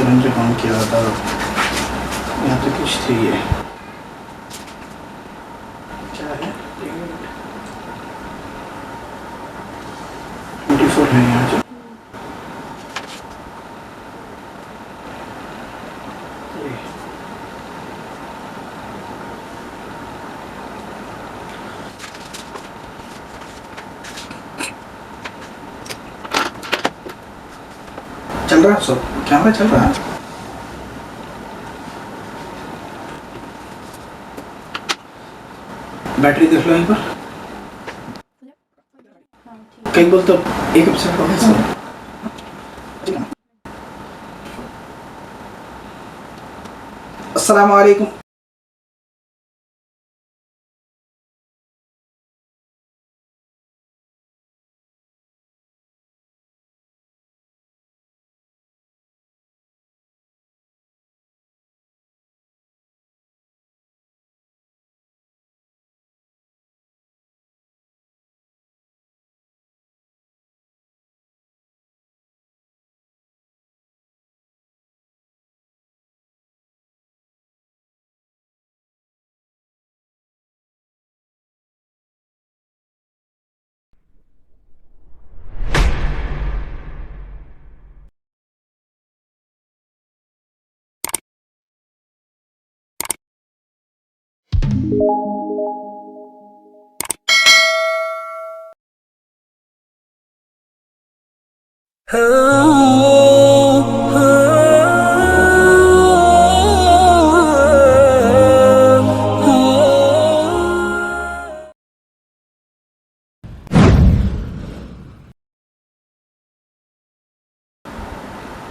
रंज गम के आदाब, यहाँ तो कुछ थी ये क्या है 24 है यहाँ जो चल रहा है सब कैमरा चल रहा है। बैटरी देख लो यहीं पर कई बोल तो 1% हो गया। अस्सलाम वालेकुम।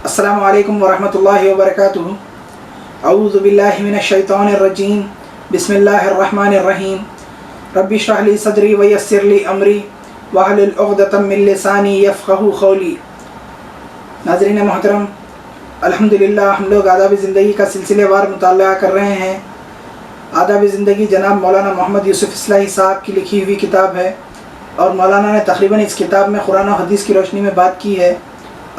अस्सलामु अलैकुम वरहमतुल्लाहि वबरकातुहू। अऊज़ु बिल्लाहि मिनश शैतानिर रजीम। बिस्मिल्लाहिर रहमानिर रहीम। रब्बि इश्रह ली सदरी व यस्सिर ली अमरी वहलुल उक़दतम मिन लिसानी यफ़क़हू क़ौली। नाज़रीन मोहतरम, अल्हम्दुलिल्लाह हम लोग आदाब ज़िंदगी का सिलसिलेवार मुताला कर रहे हैं। आदाब ज़िंदगी जनाब मौलाना मोहम्मद यूसुफ़ इस्लाही साहब की लिखी हुई किताब है और मौलाना ने तक़रीबन इस किताब में कुरान और हदीस की रोशनी में बात की है।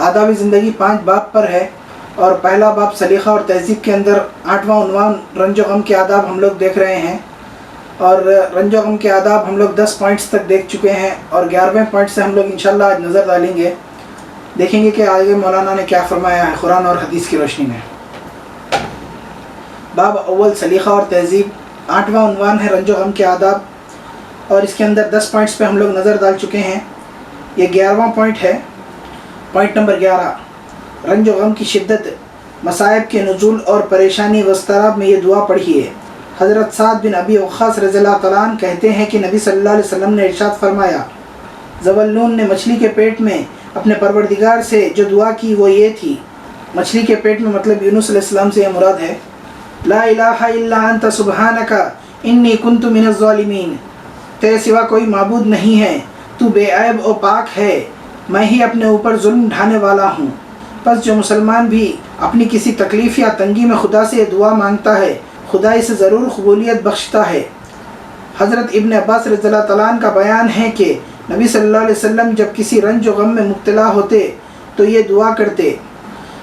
आदाब ज़िंदगी 5 बाब पर है और पहला बाब सलीक़ा और तहज़ीब के अंदर 8वां उन्वान रंज गम के आदाब हम लोग देख रहे हैं और रंज गम के आदाब हम लोग 10 पॉइंट्स तक देख चुके हैं और 11वें पॉइंट से हम लोग इंशाअल्लाह आज नज़र डालेंगे, देखेंगे कि आगे मौलाना ने क्या फ़रमाया है कुरान और हदीस की रोशनी में। बाब अव्वल सलीक़ा और तहज़ीब, 8वां उन्वान है रंज गम के आदाब और इसके अंदर 10 पॉइंट्स पे हम लोग नज़र डाल चुके हैं। ये 11वां पॉइंट है। पॉइंट नंबर 11, रंज गम की शिद्दत, मसाइब के नुज़ूल और परेशानी वस्तराब में ये दुआ पढ़िए। हज़रत साद बिन अबी वक़्क़ास रज़ियल्लाहु तआला अन्हु कहते हैं कि नबी सल्लल्लाहु अलैहि वसल्लम ने इरशाद फरमाया, ज़बल्लून ने मछली के पेट में अपने परवरदिगार से जो दुआ की वो ये थी। मछली के पेट में मतलब यूनुस अलैहिस्सलाम से यह मुराद है। ला इलाहा इल्ला अंता सुब्हानका इन्नी कुन्तु मिनज़ ज़ालिमीन। तेरे सिवा कोई माबूद नहीं है, तू बेऐब और पाक है, मैं ही अपने ऊपर जुल्म ढाने वाला हूँ। बस जो मुसलमान भी अपनी किसी तकलीफ़ या तंगी में खुदा से दुआ मांगता है, खुदा इसे ज़रूर कबूलियत बख्शता है। हज़रत इब्न अब्बास रज़ियल्लाहु तआला अन्हु का बयान है कि नबी सल्लल्लाहु अलैहि वसल्लम जब किसी रंज व गम में मुब्तला होते तो ये दुआ करते,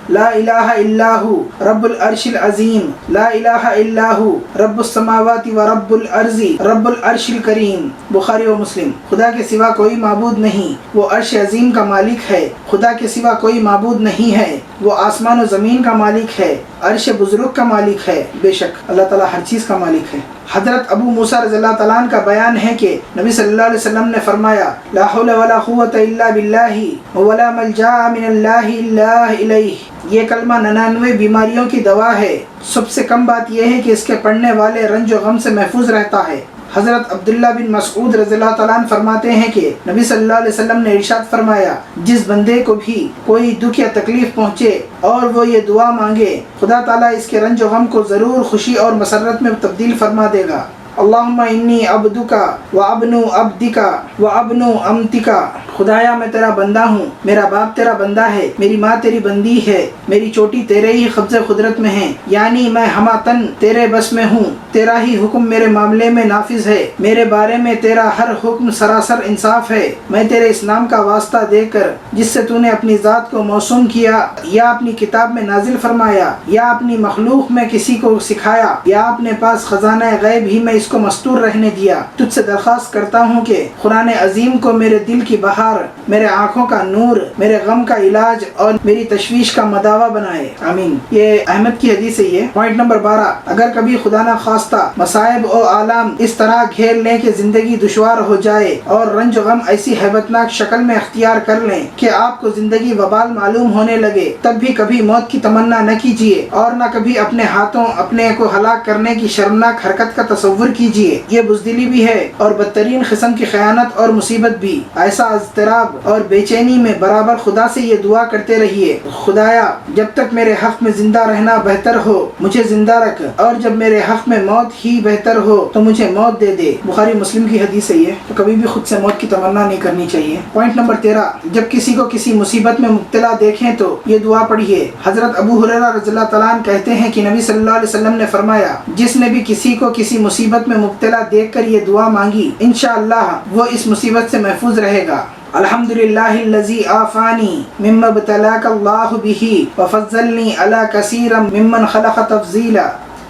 ला इलाहा इल्लाहु रब्बुल अर्शिल अज़ीम, ला इलाहा इल्लाहु रब्बुस समावाति व रब्बुल अर्ज़ी रब्बुल अर्शिल करीम। बुखारी व मुस्लिम। खुदा के सिवा कोई माबूद नहीं, वो अर्श अज़ीम का मालिक है। खुदा के सिवा कोई माबूद नहीं है, वो आसमान व ज़मीन का मालिक है, अर्श बुज़ुर्ग का मालिक है। बेशक अल्लाह ताला हर चीज़ का मालिक है। हज़रत अबू मूसा रज़ियल्लाहु तआला अन्हु का बयान है कि नबी सल्लल्लाहु अलैहि वसल्लम ने फरमाया, ला हौला वला कुव्वता इल्ला बिल्लाहि वला मल्जा मिनल्लाहि इल्ला इलैहि। ये कलमा 99 बीमारियों की दवा है। सबसे कम बात यह है कि इसके पढ़ने वाले रंज व गम से महफूज रहता है। हज़रत अब्दुल्ला बिन मसऊद रज़ियल्लाहु तआला अन्हु फरमाते हैं कि नबी सल्लल्लाहु अलैहि वसल्लम ने इरशाद फरमाया, जिस बंदे को भी कोई दुख या तकलीफ़ पहुँचे और वो ये दुआ मांगे, खुदा ताला इसके रंज व गम को ज़रूर खुशी और मसरत में तब्दील फरमा देगा। अल्लाहुम्मा इन्नी अब्दुका व अब्नु अब्दिका व अब्नु अमतिका। खुदाया मैं तेरा बंदा हूँ, मेरा बाप तेरा बंदा है, मेरी माँ तेरी बंदी है, मेरी चोटी तेरे ही कब्ज़े कुदरत में है, यानी मैं हमातन तेरे बस में हूँ, तेरा ही हुक्म मेरे मामले में नाफिज है, मेरे बारे में तेरा हर हुक्म सरासर इंसाफ है। मैं तेरे इस नाम का वास्ता देकर जिससे तूने अपनी ज़ात को मौसूम किया या अपनी किताब में नाजिल फरमाया या अपनी मखलूक में किसी को सिखाया या अपने पास खजाना गैब ही में इसको मस्तूर रहने दिया, तुझसे दरख्वास्त करता हूँ कि कुरान अजीम को मेरे दिल की बहार, मेरे आँखों का नूर, मेरे गम का इलाज और मेरी तशवीश का मदावा बनाए, आमीन। ये अहमद की हदीस है। ये पॉइंट नंबर 12, अगर कभी खुदा न खास्ता मसाइब और आलाम इस तरह घेर लें कि जिंदगी दुश्वार हो जाए और रंज गम ऐसी हैबतनाक शक्ल में अख्तियार कर लें कि आपको जिंदगी वबाल मालूम होने लगे, तब भी कभी मौत की तमन्ना न कीजिए और न कभी अपने हाथों अपने को हलाक करने की शर्मनाक हरकत का तसव्वुर कीजिए। ये बुज़दिली भी है और बदतरीन किस्म की खयानत और मुसीबत भी। ऐसा अज़तराब और बेचैनी में बराबर खुदा से ये दुआ करते रहिए, खुदाया जब तक मेरे हक में जिंदा रहना बेहतर हो मुझे जिंदा रख, और जब मेरे हक में मौत ही बेहतर हो तो मुझे मौत दे दे। बुखारी मुस्लिम की हदीस है ये। तो कभी भी खुद से मौत की तमन्ना नहीं करनी चाहिए। पॉइंट नंबर 13, जब किसी को किसी मुसीबत में मुब्तला देखें तो ये दुआ पढ़िए। हजरत अबू हुरैरा रज़ियल्लाहु तआला अन्हु कहते हैं कि नबी सल्लल्लाहु अलैहि वसल्लम ने फरमाया, जिसने भी किसी को किसी मुसीबत में मुब्तला देखकर ये दुआ मांगी, इंशाअल्लाह वो इस मुसीबत से महफूज रहेगा। अल्हम्दुलिल्लाहिल्लज़ी आफ़ानी मिम्मा इब्तलाकल्लाहु बिही व फ़ज़्ज़लनी अला कसीरम मिम्मन ख़लक़ तफ़ज़ीला।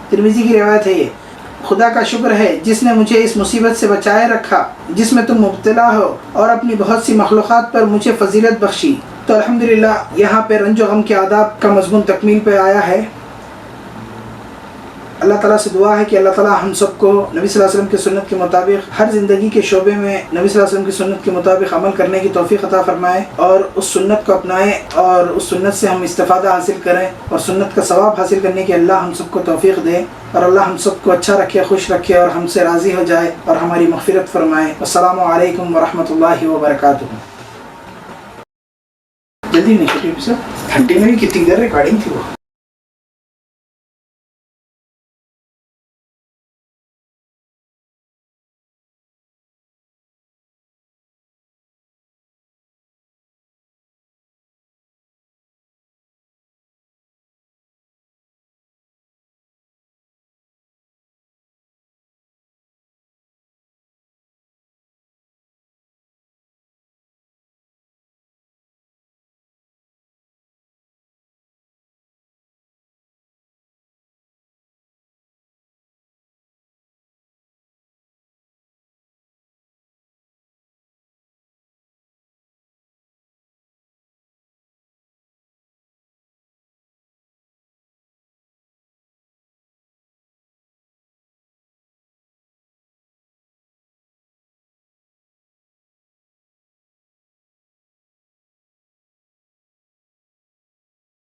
तिरमिज़ी की रिवायत है ये। खुदा का शुक्र है जिसने मुझे इस मुसीबत से बचाए रखा जिसमें तुम मुब्तला हो और अपनी बहुत सी मखलूक़ात पर मुझे फजीलत बख्शी। तो अल्हम्दुलिल्लाह यहाँ पे रंज गम के आदाब का मज़मून तकमील पे आया है। अल्लाह ताला से दुआ है कि अल्लाह ताला हम सबको नबी सल्लल्लाहु अलैहि वसल्लम की सुन्नत के मुताबिक हर ज़िंदगी के शोबे में नबी सल्लल्लाहु अलैहि वसल्लम की सुन्नत के मुताबिक अमल करने की तौफीक अता फरमाए और उस सुन्नत को अपनाएं और उस सुन्नत से हम इस्तिफ़ादा हासिल करें और सुन्नत का सवाब हासिल करने की अल्लाह हम सबको तौफीक दे और अल्लाह हम सबको अच्छा रखे, खुश रखे और हमसे राज़ी हो जाए और हमारी मग़फ़िरत फरमाए। अस्सलामु अलैकुम व रहमतुल्लाहि व बरकातुहू। जल्दी नहीं छुट्टी सर, घंटे में भी कितनी देर रिकॉर्डिंग थी वो।